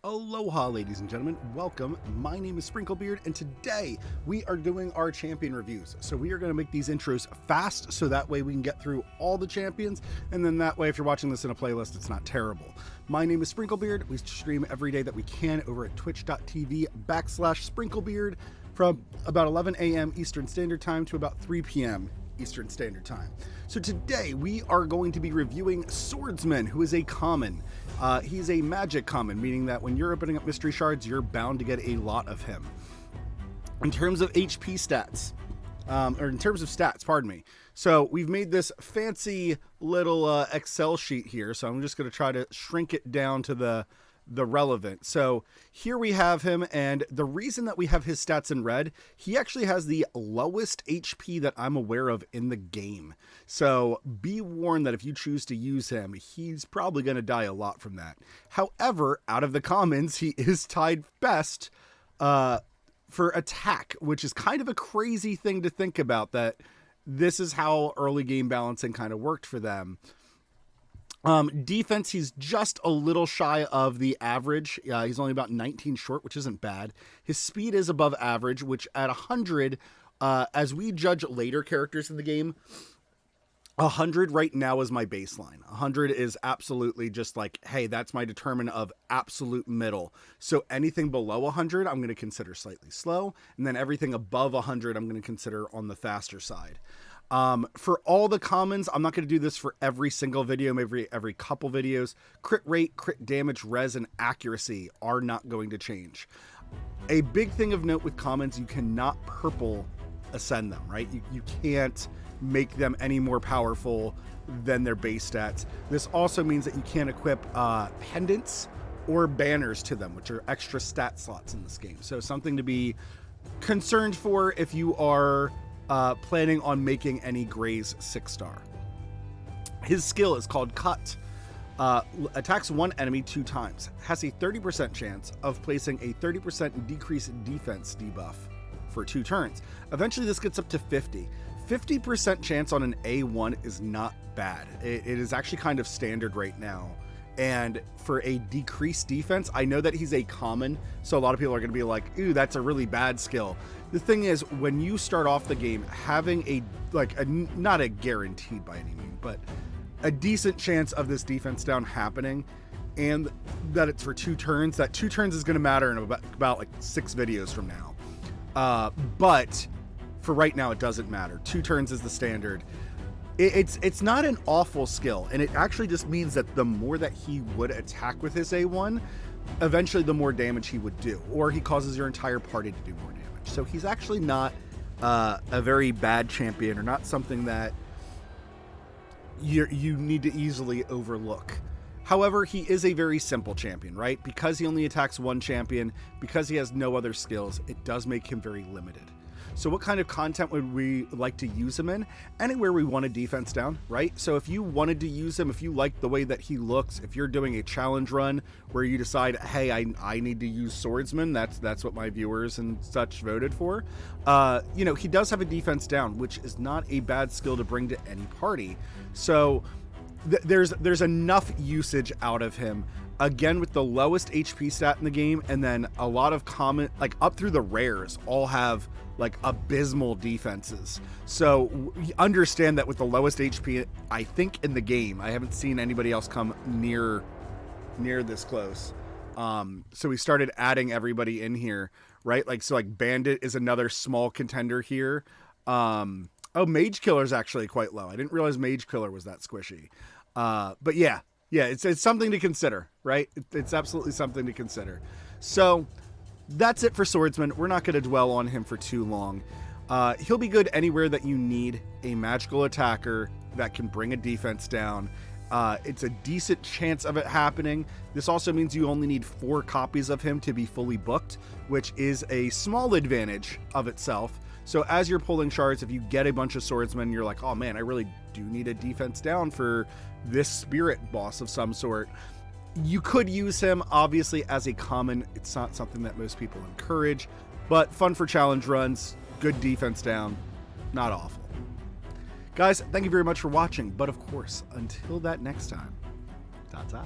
Aloha, ladies and gentlemen. Welcome. My name is SprinkleBeard, and today we are doing our champion reviews. So we are going to make these intros fast, so that way we can get through all the champions, and then that way, if you're watching this in a playlist, it's not terrible. My name is SprinkleBeard. We stream every day that we can over at twitch.tv/SprinkleBeard from about 11 a.m. Eastern Standard Time to about 3 p.m. Eastern Standard Time. So today we are going to be reviewing Swordsman, who is a common. He's a magic common, meaning that when you're opening up mystery shards, you're bound to get a lot of him. In terms of HP stats, or in terms of stats, pardon me. So we've made this fancy little Excel sheet here. So I'm just going to try to shrink it down to the relevant. So here we have him, and the reason that we have his stats in red, he actually has the lowest HP that I'm aware of in the game. So be warned that if you choose to use him, he's probably going to die a lot from that. However, out of the commons, he is tied best for attack, which is kind of a crazy thing to think about, that this is how early game balancing kind of worked for them. Defense, he's just a little shy of the average. He's only about 19 short, which isn't bad. His speed is above average, which at 100, as we judge later characters in the game, 100 right now is my baseline. 100 is absolutely just like, hey, that's my determinant of absolute middle. So anything below 100, I'm going to consider slightly slow. And then everything above 100, I'm going to consider on the faster side. For all the commons, I'm not going to do this for every single video, maybe every couple videos. Crit rate, crit damage, res, and accuracy are not going to change. A big thing of note with commons, you cannot purple ascend them, right? You can't make them any more powerful than their base stats. This also means that you can't equip pendants or banners to them, which are extra stat slots in this game. So something to be concerned for if you are planning on making any Grays 6-star. His skill is called Cut. Attacks one enemy 2 times. Has a 30% chance of placing a 30% decreased defense debuff for 2 turns. Eventually this gets up to 50. 50% chance on an A1 is not bad. It is actually kind of standard right now. And for a decreased defense, I know that he's a common, so a lot of people are going to be like, ooh, that's a really bad skill. The thing is, when you start off the game, having not a guaranteed by any means, but a decent chance of this defense down happening, and that it's for 2 turns, that 2 turns is going to matter in about like 6 videos from now. But for right now, it doesn't matter. 2 turns is the standard. It's not an awful skill, and it actually just means that the more that he would attack with his A1, eventually the more damage he would do, or he causes your entire party to do more damage. So he's actually not a very bad champion, or not something that you need to easily overlook. However, he is a very simple champion, right? Because he only attacks 1 champion, because he has no other skills, it does make him very limited. So what kind of content would we like to use him in? Anywhere we want a defense down, right? So if you wanted to use him, if you like the way that he looks, if you're doing a challenge run where you decide, hey, I need to use Swordsman, that's what my viewers and such voted for. You know, he does have a defense down, which is not a bad skill to bring to any party. So there's enough usage out of him. Again, with the lowest HP stat in the game, and then a lot of common, like up through the rares, all have like abysmal defenses. So understand that with the lowest HP, I think in the game, I haven't seen anybody else come near this close. So we started adding everybody in here, right? Like, so like Bandit is another small contender here. Oh, Mage Killer is actually quite low. I didn't realize Mage Killer was that squishy. But yeah, it's something to consider, right? It's absolutely something to consider. So that's it for Swordsman. We're not going to dwell on him for too long. He'll be good anywhere that you need a magical attacker that can bring a defense down. It's a decent chance of it happening. This also means you only need 4 copies of him to be fully booked, which is a small advantage of itself. So as you're pulling shards, if you get a bunch of swordsmen, you're like, oh man, I really do need a defense down for this spirit boss of some sort. You could use him, obviously, as a common. It's not something that most people encourage, but fun for challenge runs, good defense down, not awful. Guys, thank you very much for watching, but of course, until that next time, ta-ta.